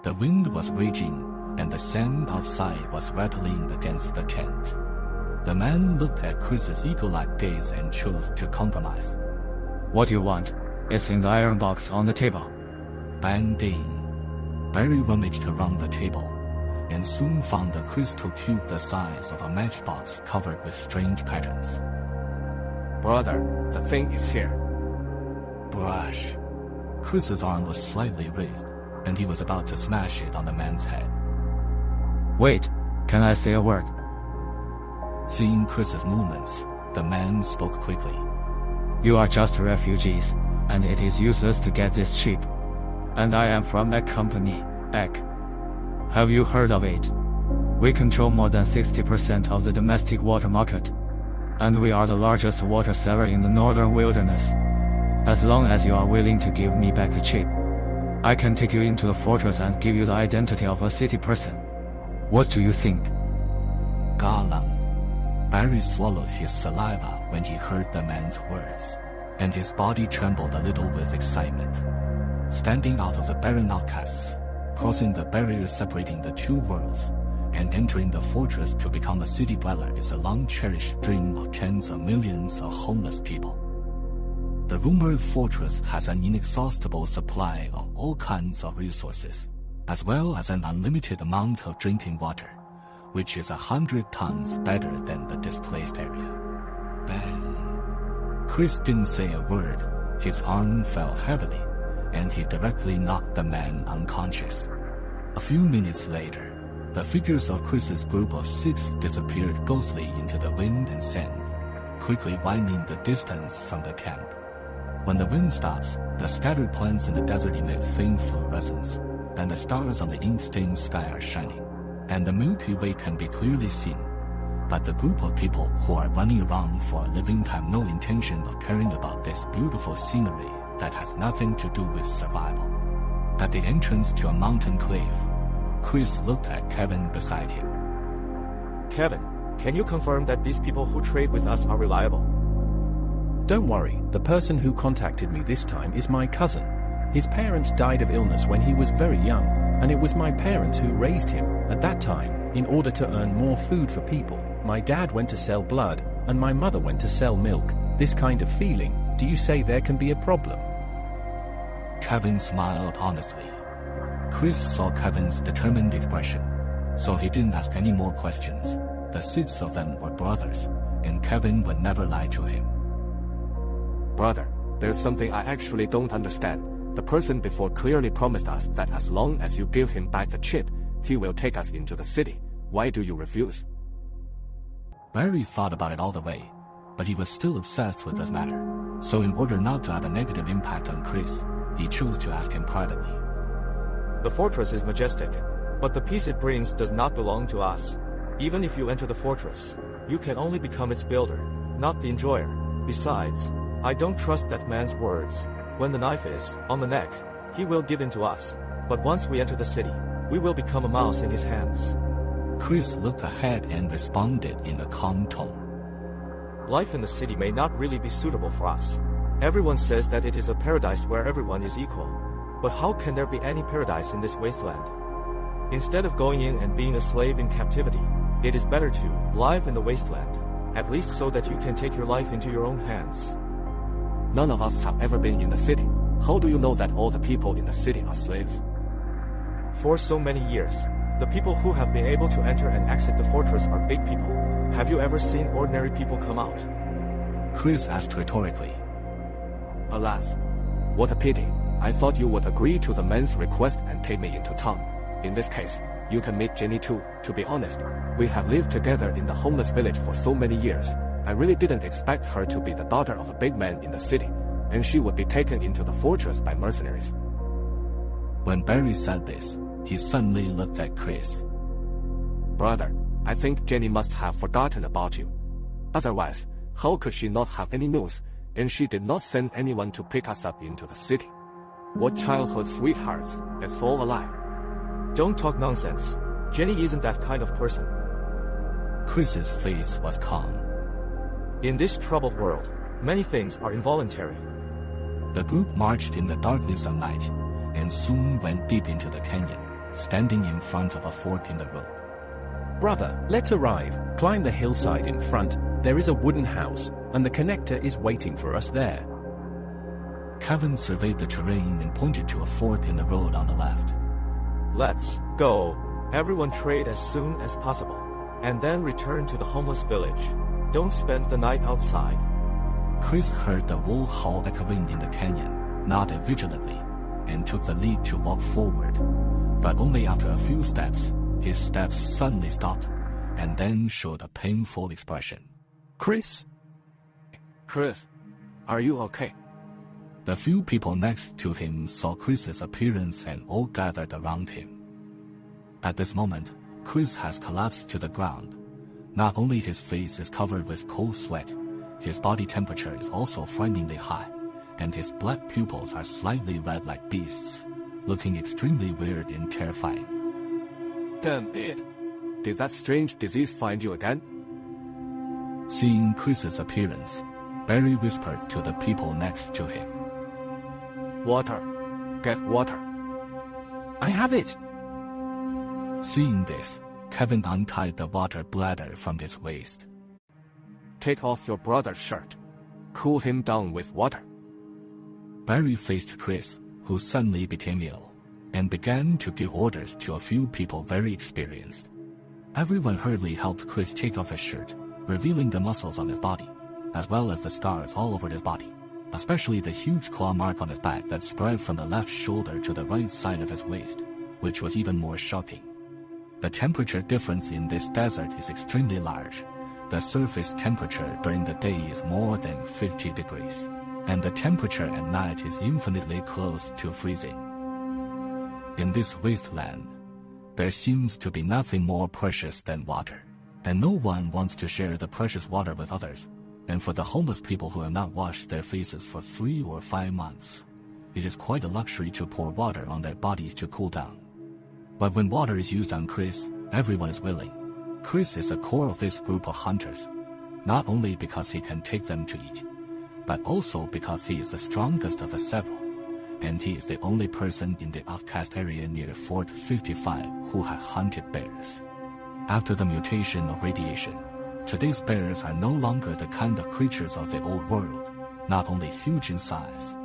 The wind was raging, and the sand outside was rattling against the tent. The man looked at Chris's eagle-like gaze and chose to compromise. What you want? It's in the iron box on the table. Bang ding. Barry rummaged around the table, and soon found a crystal tube the size of a matchbox covered with strange patterns. Brother, the thing is here. Brush. Chris's arm was slightly raised, and he was about to smash it on the man's head. Wait, can I say a word? Seeing Chris's movements, the man spoke quickly. You are just refugees, and it is useless to get this cheap. And I am from a company, Egg. Have you heard of it? We control more than 60% of the domestic water market. And we are the largest water seller in the northern wilderness. As long as you are willing to give me back the chip, I can take you into the fortress and give you the identity of a city person. What do you think? Galang. Barry swallowed his saliva when he heard the man's words, and his body trembled a little with excitement. Standing out of the barren outcasts, crossing the barrier separating the two worlds, and entering the fortress to become a city dweller is a long-cherished dream of tens of millions of homeless people. The rumored fortress has an inexhaustible supply of all kinds of resources, as well as an unlimited amount of drinking water, which is 100 tons better than the displaced area. Bang! Chris didn't say a word. His arm fell heavily, and he directly knocked the man unconscious. A few minutes later, the figures of Chris's group of 6 disappeared ghostly into the wind and sand, quickly widening the distance from the camp. When the wind stops, the scattered plants in the desert emit faint fluorescence, and the stars on the ink-stained sky are shining, and the Milky Way can be clearly seen. But the group of people who are running around for a living have no intention of caring about this beautiful scenery that has nothing to do with survival. At the entrance to a mountain cliff, Chris looked at Kevin beside him. Kevin, can you confirm that these people who trade with us are reliable? Don't worry, the person who contacted me this time is my cousin. His parents died of illness when he was very young, and it was my parents who raised him. At that time, in order to earn more food for people, my dad went to sell blood, and my mother went to sell milk. This kind of feeling, do you say there can be a problem? Kevin smiled honestly. Chris saw Kevin's determined expression, so he didn't ask any more questions. The 6 of them were brothers, and Kevin would never lie to him. Brother, there's something I actually don't understand. The person before clearly promised us that as long as you give him back the chip, he will take us into the city. Why do you refuse? Barry thought about it all the way, but he was still obsessed with this matter. So in order not to have a negative impact on Chris, he chose to ask him privately. The fortress is majestic, but the peace it brings does not belong to us. Even if you enter the fortress, you can only become its builder, not the enjoyer. Besides, I don't trust that man's words. When the knife is on the neck, he will give in to us. But once we enter the city, we will become a mouse in his hands. Chris looked ahead and responded in a calm tone. Life in the city may not really be suitable for us. Everyone says that it is a paradise where everyone is equal. But how can there be any paradise in this wasteland? Instead of going in and being a slave in captivity, it is better to live in the wasteland, at least so that you can take your life into your own hands. None of us have ever been in the city. How do you know that all the people in the city are slaves? For so many years, the people who have been able to enter and exit the fortress are big people. Have you ever seen ordinary people come out? Chris asked rhetorically. Alas, what a pity. I thought you would agree to the man's request and take me into town. In this case, you can meet Jenny too. To be honest, we have lived together in the homeless village for so many years. I really didn't expect her to be the daughter of a big man in the city, and she would be taken into the fortress by mercenaries. When Barry said this, he suddenly looked at Chris. Brother, I think Jenny must have forgotten about you. Otherwise, how could she not have any news? And she did not send anyone to pick us up into the city. What childhood sweethearts, it's all a lie. Don't talk nonsense. Jenny isn't that kind of person. Chris's face was calm. In this troubled world, many things are involuntary. The group marched in the darkness of night, and soon went deep into the canyon, standing in front of a fork in the road. Brother, let's arrive. Climb the hillside in front. There is a wooden house, and the connector is waiting for us there. Kevin surveyed the terrain and pointed to a fork in the road on the left. Let's go. Everyone trade as soon as possible, and then return to the homeless village. Don't spend the night outside. Chris heard the wolf howl echoing in the canyon, nodded vigilantly, and took the lead to walk forward. But only after a few steps, his steps suddenly stopped, and then showed a painful expression. Chris? Chris, are you okay? The few people next to him saw Chris's appearance and all gathered around him. At this moment, Chris has collapsed to the ground. Not only his face is covered with cold sweat, his body temperature is also frighteningly high, and his black pupils are slightly red like beasts, looking extremely weird and terrifying. Damn it. Did that strange disease find you again? Seeing Chris's appearance, Barry whispered to the people next to him. Water. Get water. I have it. Seeing this, Kevin untied the water bladder from his waist. Take off your brother's shirt. Cool him down with water. Barry faced Chris, who suddenly became ill, and began to give orders to a few people very experienced. Everyone hurriedly helped Chris take off his shirt, revealing the muscles on his body, as well as the scars all over his body, especially the huge claw mark on his back that spread from the left shoulder to the right side of his waist, which was even more shocking. The temperature difference in this desert is extremely large. The surface temperature during the day is more than 50 degrees, and the temperature at night is infinitely close to freezing. In this wasteland, there seems to be nothing more precious than water, and no one wants to share the precious water with others. And for the homeless people who have not washed their faces for 3 or 5 months, it is quite a luxury to pour water on their bodies to cool down. But when water is used on Chris, everyone is willing. Chris is the core of this group of hunters, not only because he can take them to eat, but also because he is the strongest of the several, and he is the only person in the outcast area near Fort 55 who has hunted bears. After the mutation of radiation, today's bears are no longer the kind of creatures of the old world, not only huge in size,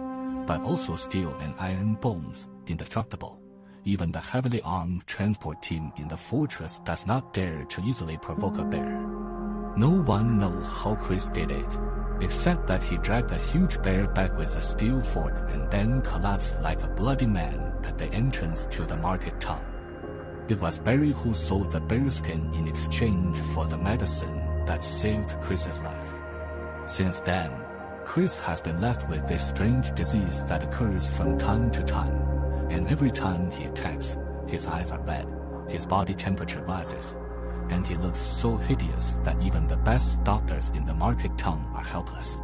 but also steel and iron bones, indestructible. Even the heavily armed transport team in the fortress does not dare to easily provoke a bear. No one knows how Chris did it, except that he dragged a huge bear back with a steel fort and then collapsed like a bloody man at the entrance to the market town. It was Barry who sold the bear skin in exchange for the medicine that saved Chris's life. Since then, Chris has been left with this strange disease that occurs from time to time, and every time he attacks, his eyes are red, his body temperature rises, and he looks so hideous that even the best doctors in the market town are helpless.